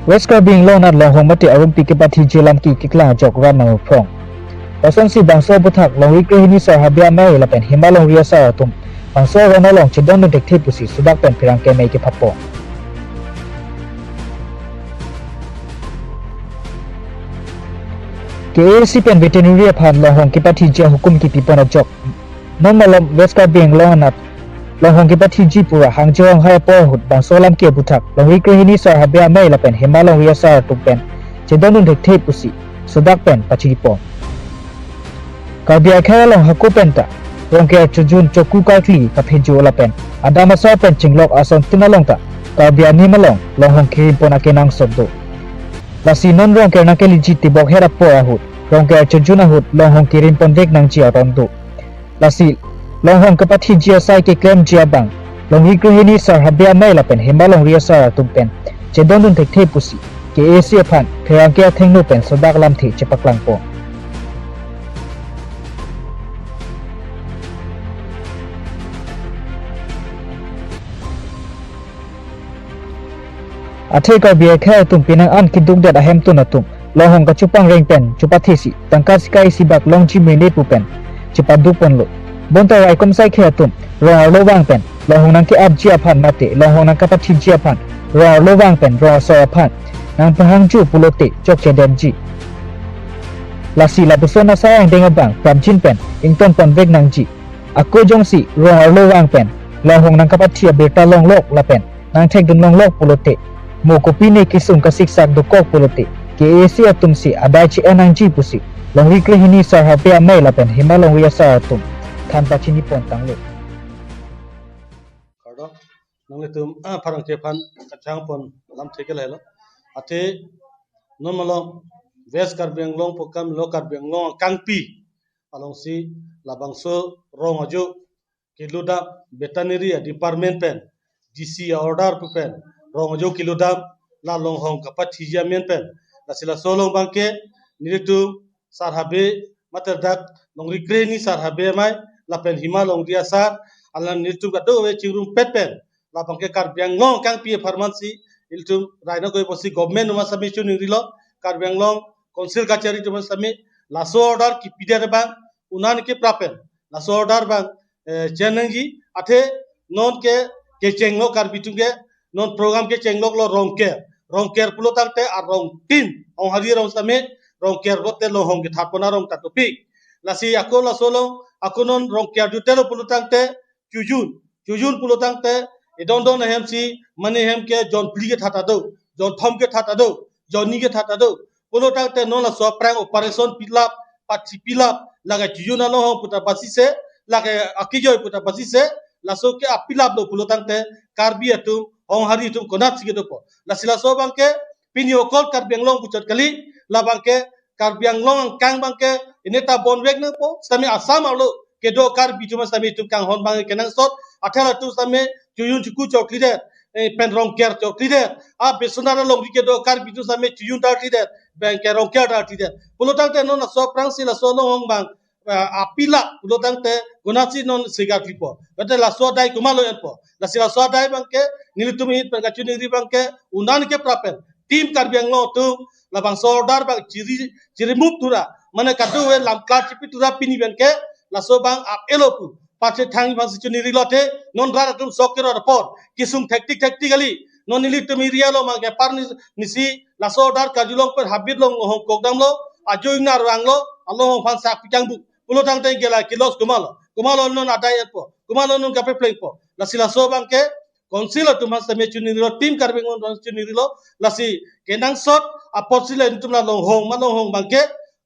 West Karbing lo nat long hong mati arum pike pati jelam ki kikla jok ran na phong. Pason si bangso buthak long wikre hini sa habia mai la pen himalong ria sa tum. Bangso ran long chedon no dekthi pusi sudak pen pirang ke mai ke phapo. KAC pen veterinary phan long hong ki pati je hukum ki pipon jok. Non malam West Karbing lo nat long hong ki pati ji pura hangjong hai po hut bangso lam ke buthak long wikre hini sa habia mai la pen himalong ria sa tum pen chedon no dekthi pusi sudak pen pachi po. Kabia kaya long haku penta rongke chujun choku kakli kaphejo la pen adama sa pen chinglok ason tinalong ta kabia ni malong long hong ki pona kenang sobdo lasi non rongke na ke liji tibok hera po ahut rongke chujun ahut long hong ki rin pondek nang chia rondu lasi long hong kapathi jia sai ke klem jia bang long hi krihini sar habia mai la pen himalong ria sar tumpen chedon dun thek the pusi ke asia phan khayang ke thengno pen sodak lam thi chepaklang po Athai ka bia kha tum pinang an kiduk dat ahem tu natum lohong ka chupang reng pen chupathi si tangka sikai sibak long chi mene pu pen chipaduk pon lo bonta rai kom sai kha tum ro lo wang pen lohong nang ki ab jia phan mate lohong nang ka pathi jia phan ro lo wang pen ro so phan nang phang chu pulote chok che dem ji lasi la busona sayang deng bang pram chin pen ington pon bek nang ji ako jong si ro lo wang pen lohong nang ka pathi beta long lok la pen nang thek dun long lok pulote mo kopi ne kisung kasik sak dokok pulote ke asia tum si adai chi enang ji pusi long wikre hini sar habia mai la pen himalong ria sa tum than pa chini pon tang lo kardo nang le tum pharang che phan kachang pon lam theke le lo ate non malong West Karbing long pokam lo Karbing long kangpi along si labangso rong ajo kiluda veterinary department pen DC order pen rong jo kilodam la long hong kapat hijia men pen la sila solong bangke nilitu sarhabe materdak long rikre ni sarhabe mai la pen himalong dia sar alan nilitu gado we chingrum pet pen la bangke Karbing long kang pi pharmacy iltum raina koi posi government ma sami chu nirilo Karbing long council kachari tu sami la so order ki pidere bang unan ke prapen la so order bang chenangi athe non ke chenglo karbitunge non program ke chenglok lo rongker pulo tangte ar rong tin ong hari rong same rongker rote lo hong ke thapona rong ta topik lasi ako la solo ako non rongker dutelo pulo tangte chujun pulo tangte edon don hem si mane hem ke jon pli ke thata do jon thom ke thata do joni ke thata do pulo tangte non la so prang operation pilap pachi pilap laga chujun lo hong puta basise laga akijoy puta basise la so ke apilap do pulo tangte karbi atum hong hari tum konat sige dopo la sila so bangke pinyo kol Karbing long pucot kali la bangke Karbing long kang bangke ineta bonwek na po sami asam alo kedo karbi tuma sami tum kang hon bangke kenang sot athela tu sami tuyun chuku chokli de pen rong ker chokli de a besonara long kedo karbi tu sami tuyun darti de bangke rong ker darti de pulotang te non so prang sila so long hong bang apila pulotang te gunasi non siga klipo bete la so dai kumalo enpo la sila so dai bangke nilitum hit pengacu niri bangke unan ke prapen tim Karbing lo tu labang sordar bang ciri move tura mana kadu we lam klar cipi tura pini bangke la so bang ap elopu pache thang bang sicu niri lote non rara tum sokero rapor kisum tactically non nilitum iria lo mangke par nisi la sordar kajulong per habit long hong kokdam lo ajo ingnar wang lo allo hong fan sak pikang bu pulo tang tang gela kilos kumalo non adai etpo kumalo non kape play po la sila so bangke konsila tu mas sami cuni rilo tim Karbing on cuni rilo lasi kenang sot aposila itu na long hong bangke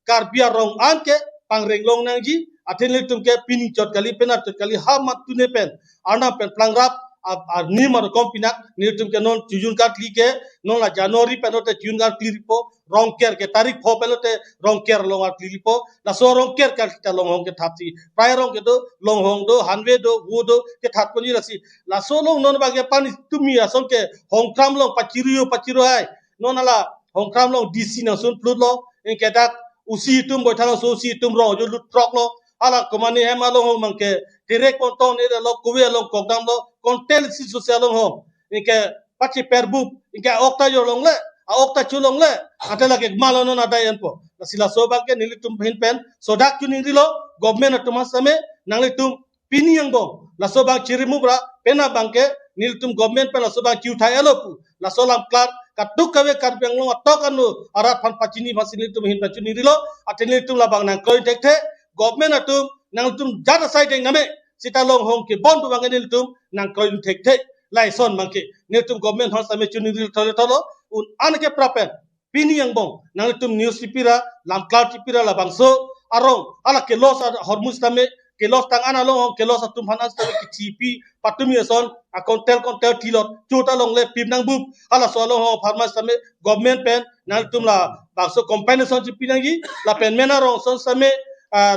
karbia rong anke pangreng long nangji atenli tum ke pini chot kali penat chot kali hamat tune pen ana pen plangrap ar nimar kompinak ni tum ke non tujun kat like non la Januari penote tujun kat klipo rongker ke tarik pho pelote rongker long ar klipo la so rongker kal kita long hong ke thapti prai rong ke do long hong do hanwe do wo do ke that poni rasi la so long non bage pani tumi ason ke hong kram long pachiro hai non ala hong kram long DC na sun plut lo en ke dak usi tum boy thalo so usi tum ro jo lut trok lo ala komani hem alo hong mangke direct konton ere lo kuwe long kokdam lo kontel si social long hong en ke pachi perbu en ke okta yo long le aok ta chulong le atela ke malo non ada yan po sila so bang ke nilitum hin pen sodak chu ningri lo government atuma same nanglitum pini yang bong la so bang chirimu bra pena bang ke nilitum government pe la so bang chu thai alo pu la so lam klar katuk kawe karbiang lo atok anu arat pan pachini masini tum hin pachu ningri lo atenilitum la bang nang koi tek the government atum nanglitum jada side eng name sita long hong ke bon bu bang nilitum nang koi tek the lai son bang ke nilitum government hon same chu ningri tolo un an ke prapen pini yang bong nalitum news tipira lam cloud tipira la bangso arong ala ke los hormus tame ke los tang ana long ke los atum hanas tame ke tipi patumi son a kontel tilot chuta long le pim nang bup ala so long ho farmers tame government pen nalitum la bangso compensation tipinang gi la pen mena rong son same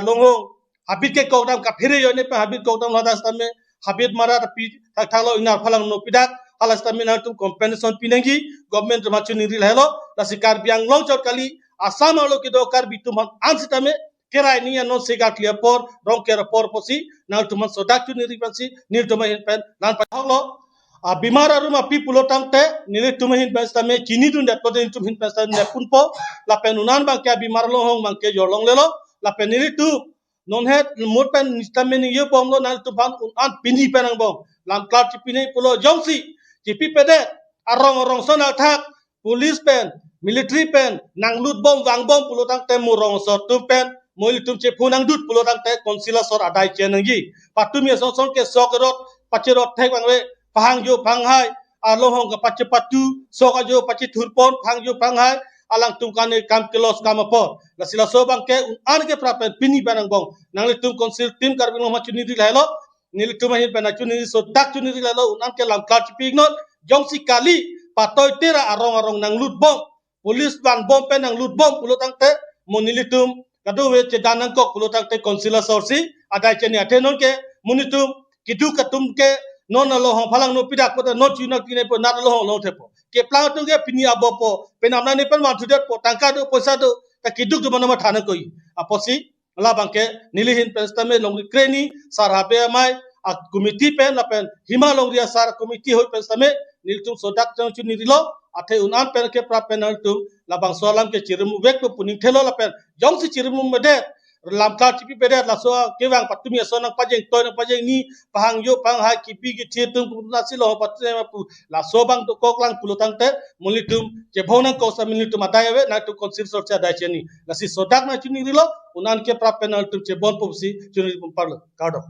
long ho habit ke kodam ka phire yo ne pe habit kodam la das tame habit mara pi thak thalo ina phalang no pidak alas tamina tum compensation pinangi government machu niri lelo la sikar biang long chot kali asam alo ki do kar bitum ansitame kerai ni non sega clear por rong kera por posi na tum sodak chu niri pansi nir tum hin pen nan pa holo a bimara ruma pi pulotang te niri tum hin pen stame chini dun dat poden tum hin pen stame ne punpo la penunan bang kya bimar lo hong bang ke jorlong lelo la peniri tu non het mut pen stame ni yo pom lo na tum pan an pini penang bom lam klar chipine pulo jongsi jipi pede arong sonal thak police pen military pen nang lut bom wang bom pulutang te murong so tu pen moi tum che punang dut pulutang te konsila sor adai chenangi patum ye son ke sokrot pachirot thek bang we phang jo phang hai alohong ka pachipatu soka jo pachithurpon phang jo phang hai alang tum kane kam kilos kam apo la sila so bang ke an ke prapen pini banang bong nang le tum konsil tim karbino ma chuni di lelo nili tuma hin pena chuni so dak chuni lalo unan ke lam klar chipig not jong si kali patoy tera arong nang lut bom police ban bom pen nang lut bom pulutang te monili tum kadu we che danang kok pulutang te konsila sorsi adai cheni atenon ke munitum kidu katum ke non lo hong phalang no pidak pota no chuna kine po na lo hong lo thepo ke plang tu ke pini abopo penamna ne pen ma thudet po tangka do poisa do ta kiduk do manama thana koi aposi la bangke nili hin penstame long kreni sarabe mai a committee pen la pen hima long ria sar committee hoi penstame niltum sodak chang chu nirilo athe unan pen ke pra penal tum la bang solam ke chirum wek po puning thelo la pen jong si chirum mede lam ka chipi pede la so ke wang patumi so nang pajeng toy nang pajeng ni pahang yo pang ha kipi ki thitum ku na silo patse ma pu la so bang to koklang pulutang te mulitum je bhonang ko sa militum adayawe na to consider sorcha dai cheni la si sodak na chuni rilo unan ke pra penal tum che bon popsi chuni parlo kado